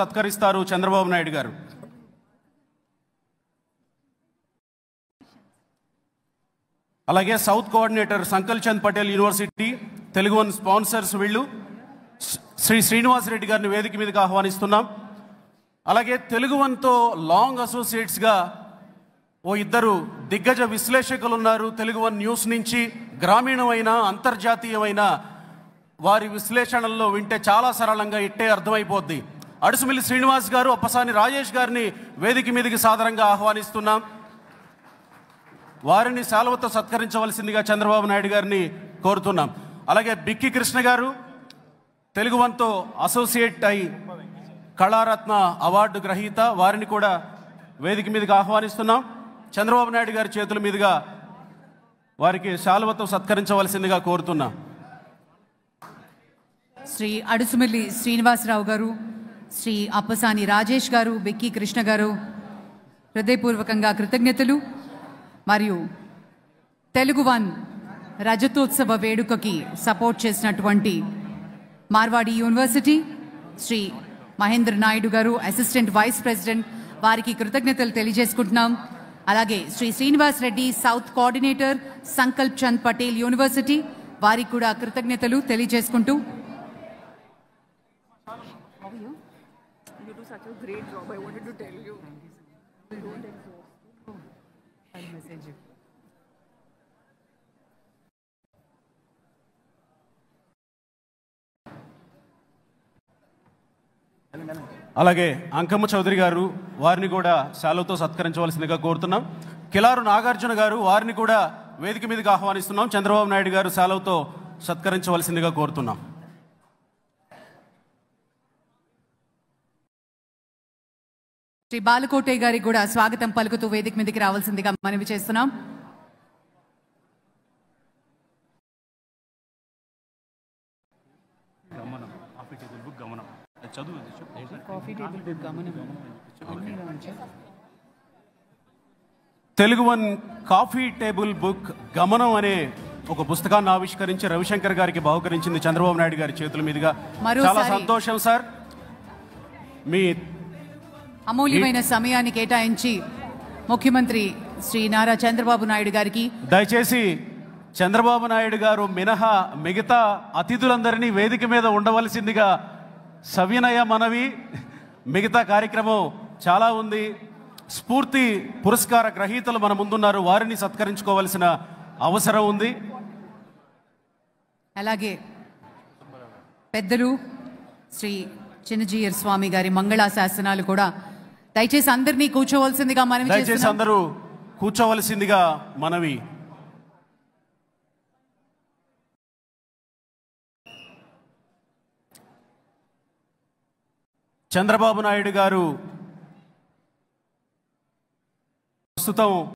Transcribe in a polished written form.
సత్కరిస్తారు చంద్రబాబు నాయుడు గారు. అలాగే south coordinator Sankal Chand Patel University Telugu One sponsors వీళ్ళు శ్రీ శ్రీనివాస్ రెడ్డి గారిని వేదిక మీదకి ఆహ్వానిస్తున్నాం. అలాగే తెలుగు వన్తో లాంగ్ అసోసియేట్స్గా ఓ ఇద్దరు దిగ్గజ విశ్లేషకులు ఉన్నారు. తెలుగు వన్ న్యూస్ నుంచి గ్రామీణమైన అంతర్జాతీయమైన వారి విశ్లేషణల్లో వింటే చాలా సరళంగా ఇట్టే అర్థమైపోద్ది. అడుసుమిల్లి శ్రీనివాస్ గారు, అప్పసాని రాజేష్ గారిని వేదిక మీదకి సాదరంగా ఆహ్వానిస్తున్నాం. వారిని శాలువతో సత్కరించవలసిందిగా చంద్రబాబు నాయుడు గారిని కోరుతున్నాం. అలాగే బిక్కి కృష్ణ గారు తెలుగు వన్తో అసోసియేట్ అయి కళారత్న అవార్డు గ్రహీత, వారిని కూడా వేదిక మీదకి ఆహ్వానిస్తున్నాం. చంద్రబాబు నాయుడు గారి చేతుల మీదుగా వారికి శాలువతో సత్కరించవలసిందిగా కోరుతున్నాం. శ్రీ అడుసుమిల్లి శ్రీనివాసరావు గారు, శ్రీ అప్పసాని రాజేష్ గారు, బిక్కి కృష్ణ గారు హృదయపూర్వకంగా కృతజ్ఞతలు. మరియు తెలుగు వన్ రజతోత్సవ వేడుకకి సపోర్ట్ చేసినటువంటి Marwadi university Shri Mahendra Naidu garu, assistant vice president, వారికి కృతజ్ఞతలు తెలియజేసుకుంటున్నాం. అలాగే Shri Srinivas Reddy south coordinator Sankalp Chand Patel university, వారికి కూడా కృతజ్ఞతలు తెలియజేసుకుంటూ Great job. I wanted to tell you. Don't exhaust. I'll message you. అలాగే అంకమ్మ చౌదరి గారు, వారిని కూడా శాలువతో సత్కరించవలసిందిగా కోరుతున్నాం. కిలారు నాగార్జున గారు, వారిని కూడా వేదిక మీదకి ఆహ్వానిస్తున్నాం. చంద్రబాబు నాయుడు గారు శాలువతో సత్కరించవలసిందిగా కోరుతున్నాం. శ్రీ బాలకోటే గారికి కూడా స్వాగతం పలుకుతూ వేదిక మీదకి రావాల్సిందిగా మనవి చేస్తున్నాం. Telugu one coffee table book గమనం అనే ఒక పుస్తకాన్ని ఆవిష్కరించి రవిశంకర్ గారికి బహుకరించింది చంద్రబాబు నాయుడు గారి చేతుల మీదుగా. చాలా సంతోషం సార్. మీ అమూల్యమైన సమయాన్ని కేటాయించి ముఖ్యమంత్రి శ్రీ నారా చంద్రబాబు నాయుడు గారికి, దయచేసి చంద్రబాబు నాయుడు గారు మినహా మిగతా అతిథులందరినీ వేదిక మీద ఉండవలసిందిగా సవినయ మనవి. మిగతా కార్యక్రమం చాలా ఉంది. స్ఫూర్తి పురస్కార గ్రహీతలు మన ముందున్నారు, వారిని సత్కరించుకోవాల్సిన అవసరం ఉంది. అలాగే పెద్దలు శ్రీ చిన్నజీయర్ స్వామి గారి మంగళాశాసనాలు కూడా దయచేసి అందరినీ కూర్చోవలసిందిగా మనవి చేస్తున్నాం. దయచేసి అందరూ కూర్చోవలసిందిగా మనవి. చంద్రబాబు నాయుడు గారు ప్రస్తుతం